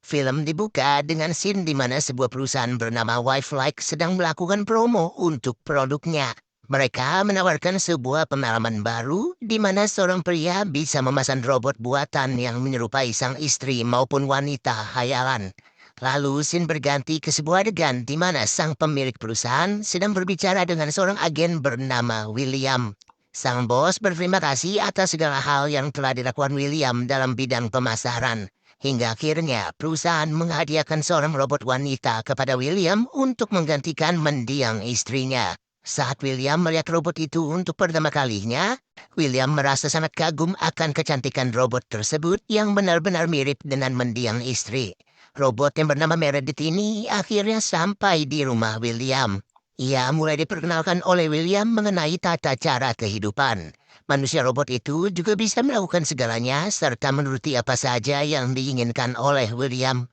Film dibuka dengan scene di mana sebuah perusahaan bernama Wifelike sedang melakukan promo untuk produknya. Mereka menawarkan sebuah pengalaman baru di mana seorang pria bisa memesan robot buatan yang menyerupai sang istri maupun wanita khayalan. Lalu scene berganti ke sebuah adegan di mana sang pemilik perusahaan sedang berbicara dengan seorang agen bernama William. Sang bos berterima kasih atas segala hal yang telah dilakukan William dalam bidang pemasaran. Hingga akhirnya perusahaan menghadiahkan seorang robot wanita kepada William untuk menggantikan mendiang istrinya. Saat William melihat robot itu untuk pertama kalinya, William merasa sangat kagum akan kecantikan robot tersebut yang benar-benar mirip dengan mendiang istri. Robot yang bernama Meredith ini akhirnya sampai di rumah William. Ia mulai diperkenalkan oleh William mengenai tata cara kehidupan. Manusia robot itu juga bisa melakukan segalanya serta menuruti apa saja yang diinginkan oleh William.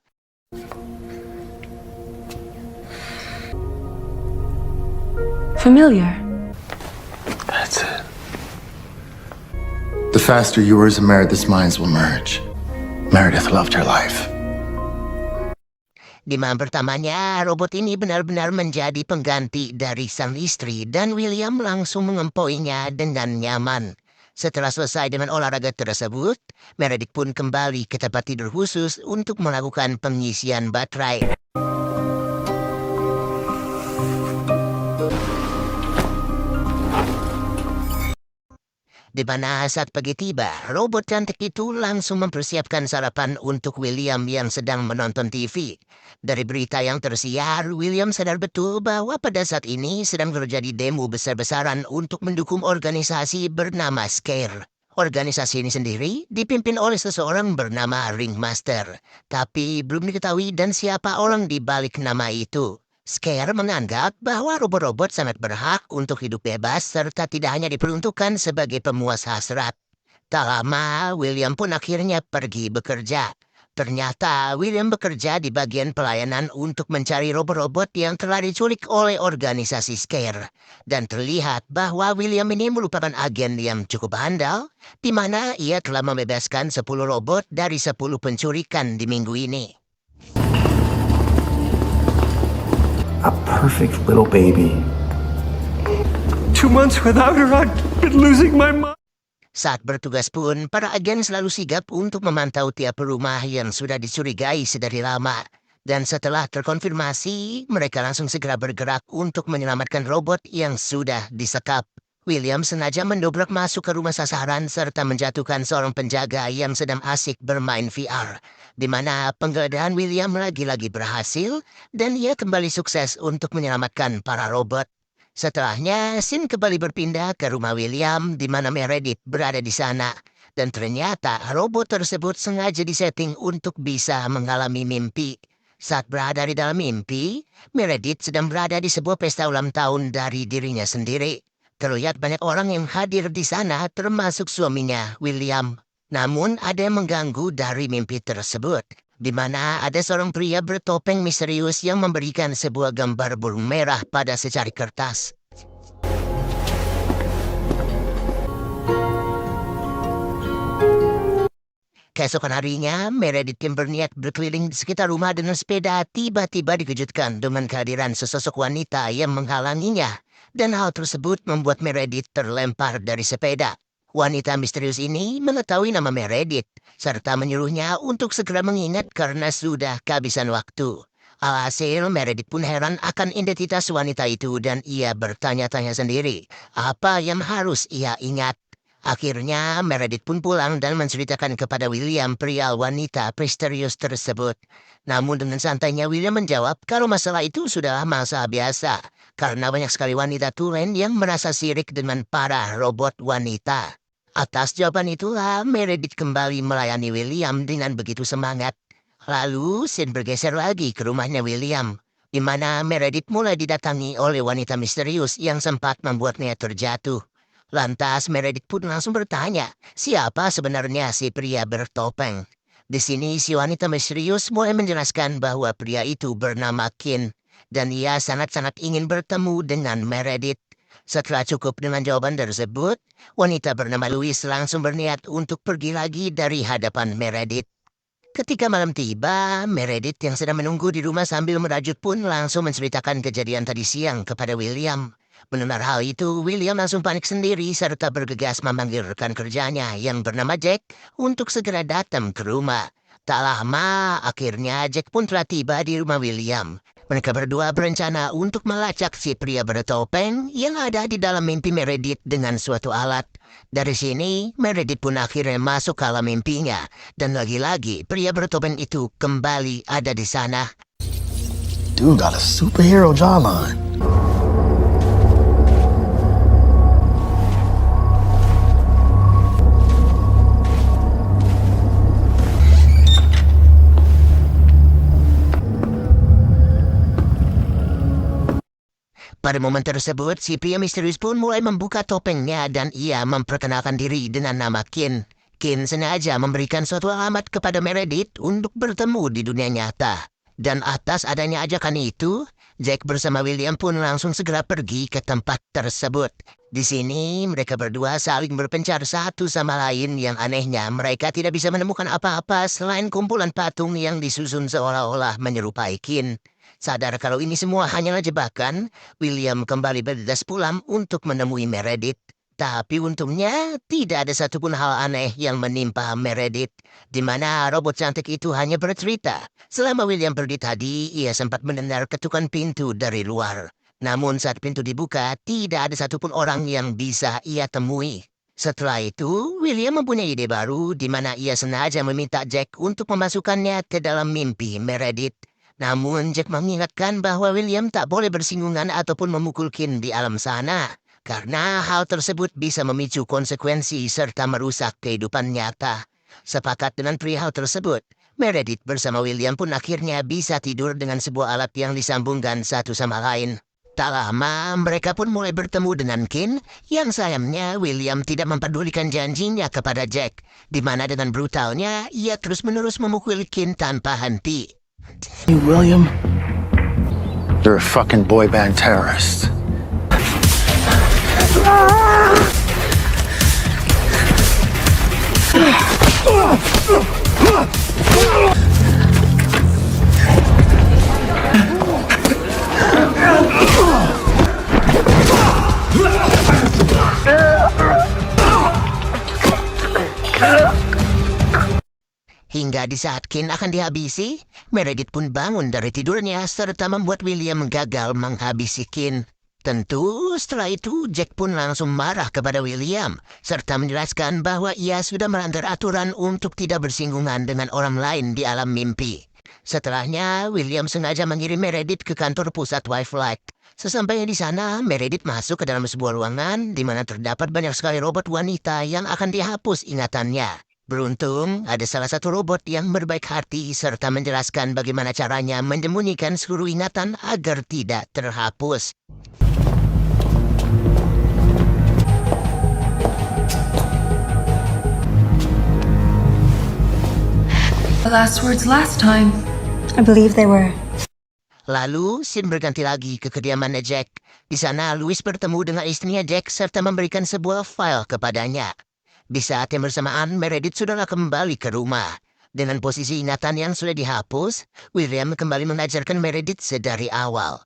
Familiar. That's it. The faster yours and Meredith's minds will merge. Meredith loved her life. Di malam pertamanya, robot ini benar-benar menjadi pengganti dari sang istri dan William langsung mengempoinya dengan nyaman. Setelah selesai dengan olahraga tersebut, Meredith pun kembali ke tempat tidur khusus untuk melakukan pengisian baterai. Di mana saat pagi tiba, robot cantik itu langsung mempersiapkan sarapan untuk William yang sedang menonton TV. Dari berita yang tersiar, William sadar betul bahwa pada saat ini sedang terjadi demo besar-besaran untuk mendukung organisasi bernama Scare. Organisasi ini sendiri dipimpin oleh seseorang bernama Ringmaster. Tapi belum diketahui dan siapa orang di balik nama itu. Scare menganggap bahwa robot-robot sangat berhak untuk hidup bebas serta tidak hanya diperuntukkan sebagai pemuas hasrat. Tak lama, William pun akhirnya pergi bekerja. Ternyata William bekerja di bagian pelayanan untuk mencari robot-robot yang telah diculik oleh organisasi Scare. Dan terlihat bahwa William ini merupakan agen yang cukup handal, di mana ia telah membebaskan 10 robot dari 10 penculikan di minggu ini. A perfect little baby. 2 months without her, I'd been losing my mind. Saat bertugas pun, para agen selalu sigap untuk memantau tiap rumah yang sudah dicurigai sedari lama. Dan setelah terkonfirmasi, mereka langsung segera bergerak untuk menyelamatkan robot yang sudah disekap. William sengaja mendobrak masuk ke rumah sasaran serta menjatuhkan seorang penjaga yang sedang asik bermain VR. Di mana penggeledahan William lagi-lagi berhasil dan ia kembali sukses untuk menyelamatkan para robot. Setelahnya, scene kembali berpindah ke rumah William di mana Meredith berada di sana. Dan ternyata robot tersebut sengaja disetting untuk bisa mengalami mimpi. Saat berada di dalam mimpi, Meredith sedang berada di sebuah pesta ulang tahun dari dirinya sendiri. Terlihat banyak orang yang hadir di sana termasuk suaminya, William. Namun ada yang mengganggu dari mimpi tersebut, di mana ada seorang pria bertopeng misterius yang memberikan sebuah gambar burung merah pada secari kertas. Keesokan harinya, Meredith yang berniat berkeliling di sekitar rumah dengan sepeda tiba-tiba dikejutkan dengan kehadiran sesosok wanita yang menghalanginya. Dan hal tersebut membuat Meredith terlempar dari sepeda. Wanita misterius ini mengetahui nama Meredith, serta menyuruhnya untuk segera mengingat karena sudah kehabisan waktu. Alhasil, Meredith pun heran akan identitas wanita itu dan ia bertanya-tanya sendiri, apa yang harus ia ingat. Akhirnya, Meredith pun pulang dan menceritakan kepada William perihal wanita misterius tersebut. Namun dengan santainya William menjawab kalau masalah itu sudah masalah biasa, karena banyak sekali wanita tulen yang merasa sirik dengan para robot wanita. Atas jawaban itulah, Meredith kembali melayani William dengan begitu semangat. Lalu, scene bergeser lagi ke rumahnya William, di mana Meredith mulai didatangi oleh wanita misterius yang sempat membuatnya terjatuh. Lantas Meredith pun langsung bertanya, siapa sebenarnya si pria bertopeng? Di sini si wanita misterius mulai menjelaskan bahwa pria itu bernama Kin, dan ia sangat-sangat ingin bertemu dengan Meredith. Setelah cukup dengan jawaban tersebut, wanita bernama Louise langsung berniat untuk pergi lagi dari hadapan Meredith. Ketika malam tiba, Meredith yang sedang menunggu di rumah sambil merajut pun langsung menceritakan kejadian tadi siang kepada William. Mendengar hal itu, William langsung panik sendiri serta bergegas memanggil rekan kerjanya yang bernama Jack untuk segera datang ke rumah. Tak lama, akhirnya Jack pun telah tiba di rumah William. Mereka berdua berencana untuk melacak si pria bertopeng yang ada di dalam mimpi Meredith dengan suatu alat. Dari sini, Meredith pun akhirnya masuk ke alam mimpinya. Dan lagi-lagi, pria bertopeng itu kembali ada di sana. Dude got a superhero jawline. Pada momen tersebut, si pria misterius pun mulai membuka topengnya dan ia memperkenalkan diri dengan nama Kin. Kin sengaja memberikan suatu alamat kepada Meredith untuk bertemu di dunia nyata. Dan atas adanya ajakan itu, Jack bersama William pun langsung segera pergi ke tempat tersebut. Di sini, mereka berdua saling berpencar satu sama lain yang anehnya mereka tidak bisa menemukan apa-apa selain kumpulan patung yang disusun seolah-olah menyerupai Kin. Sadar kalau ini semua hanyalah jebakan, William kembali bergegas pulang untuk menemui Meredith. Tapi untungnya tidak ada satupun hal aneh yang menimpa Meredith, di mana robot cantik itu hanya bercerita. Selama William pergi tadi, ia sempat mendengar ketukan pintu dari luar. Namun saat pintu dibuka, tidak ada satupun orang yang bisa ia temui. Setelah itu, William mempunyai ide baru di mana ia sengaja meminta Jack untuk memasukkannya ke dalam mimpi Meredith. Namun Jack mengingatkan bahwa William tak boleh bersinggungan ataupun memukul Kin di alam sana. Karena hal tersebut bisa memicu konsekuensi serta merusak kehidupan nyata. Sepakat dengan perihal tersebut, Meredith bersama William pun akhirnya bisa tidur dengan sebuah alat yang disambungkan satu sama lain. Tak lama, mereka pun mulai bertemu dengan Kin, yang sayangnya William tidak mempedulikan janjinya kepada Jack, di mana dengan brutalnya ia terus-menerus memukul Kin tanpa henti. You, William? You're a fucking boy band terrorist. Hingga di saat Kin akan dihabisi, Meredith pun bangun dari tidurnya serta membuat William gagal menghabisi Kin. Tentu setelah itu Jack pun langsung marah kepada William serta menjelaskan bahwa ia sudah melanggar aturan untuk tidak bersinggungan dengan orang lain di alam mimpi. Setelahnya, William sengaja mengirim Meredith ke kantor pusat Wildlife. Sesampainya di sana, Meredith masuk ke dalam sebuah ruangan di mana terdapat banyak sekali robot wanita yang akan dihapus ingatannya. Beruntung, ada salah satu robot yang berbaik hati serta menjelaskan bagaimana caranya menyembunyikan seluruh ingatan agar tidak terhapus. The last words last time. I believe they were. Lalu, scene berganti lagi ke kediamannya Jack. Di sana, Louis bertemu dengan istrinya Jack serta memberikan sebuah file kepadanya. Di saat yang bersamaan, Meredith sudahlah kembali ke rumah. Dengan posisi ingatan yang sudah dihapus, William kembali mengajarkan Meredith sedari awal.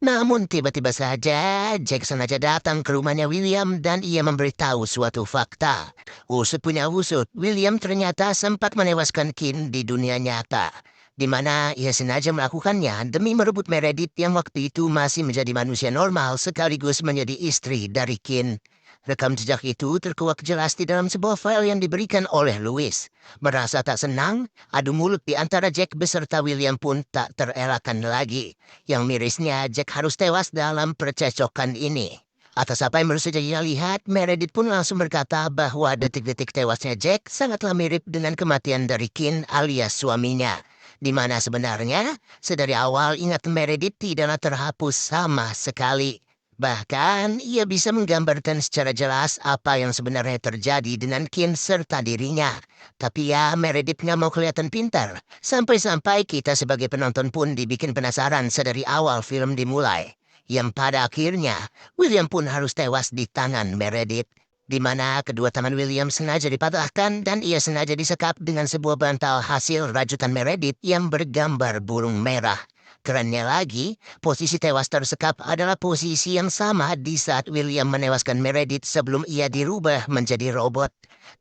Namun tiba-tiba saja, Jack sengaja datang ke rumahnya William dan ia memberitahu suatu fakta. Usut punya usut, William ternyata sempat menewaskan Kin di dunia nyata, di mana ia sengaja melakukannya demi merebut Meredith yang waktu itu masih menjadi manusia normal sekaligus menjadi istri dari Kin. Rekam jejak itu terkuak jelas di dalam sebuah file yang diberikan oleh Louis. Merasa tak senang, adu mulut di antara Jack beserta William pun tak terelakkan lagi. Yang mirisnya, Jack harus tewas dalam percecokan ini. Atas apa yang baru saja ia lihat, Meredith pun langsung berkata bahwa detik-detik tewasnya Jack sangatlah mirip dengan kematian dari Kin alias suaminya. Di mana sebenarnya, sedari awal ingat Meredith tidaklah terhapus sama sekali. Bahkan, ia bisa menggambarkan secara jelas apa yang sebenarnya terjadi dengan Kin serta dirinya. Tapi ya, Meredith nggak mau kelihatan pintar. Sampai-sampai kita sebagai penonton pun dibikin penasaran sedari awal film dimulai. Yang pada akhirnya, William pun harus tewas di tangan Meredith. di mana kedua tangan William sengaja dipatahkan dan ia sengaja disekap dengan sebuah bantal hasil rajutan Meredith yang bergambar burung merah. Kerennya lagi, posisi tewas tersekap adalah posisi yang sama di saat William menewaskan Meredith sebelum ia dirubah menjadi robot.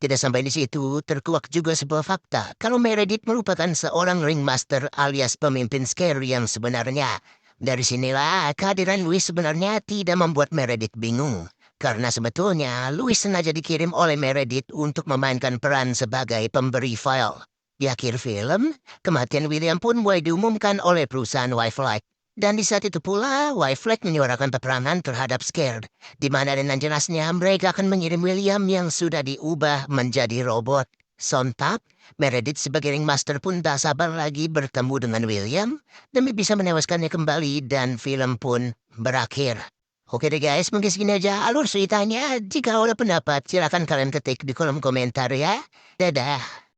Tidak sampai di situ, terkuak juga sebuah fakta kalau Meredith merupakan seorang ringmaster alias pemimpin Scare yang sebenarnya. Dari sinilah kehadiran Louis sebenarnya tidak membuat Meredith bingung. Karena sebetulnya Louis sengaja dikirim oleh Meredith untuk memainkan peran sebagai pemberi file. Di akhir film, kematian William pun mulai diumumkan oleh perusahaan Wayflight. Dan di saat itu pula, Wayflight menyuarakan peperangan terhadap Scared, di mana dengan jelasnya mereka akan mengirim William yang sudah diubah menjadi robot. Sontak, Meredith sebagai ringmaster pun tak sabar lagi bertemu dengan William demi bisa menewaskannya kembali dan film pun berakhir. Oke deh guys, mungkin segini aja alur ceritanya. Jika ada pendapat, silakan kalian ketik di kolom komentar ya. Dadah.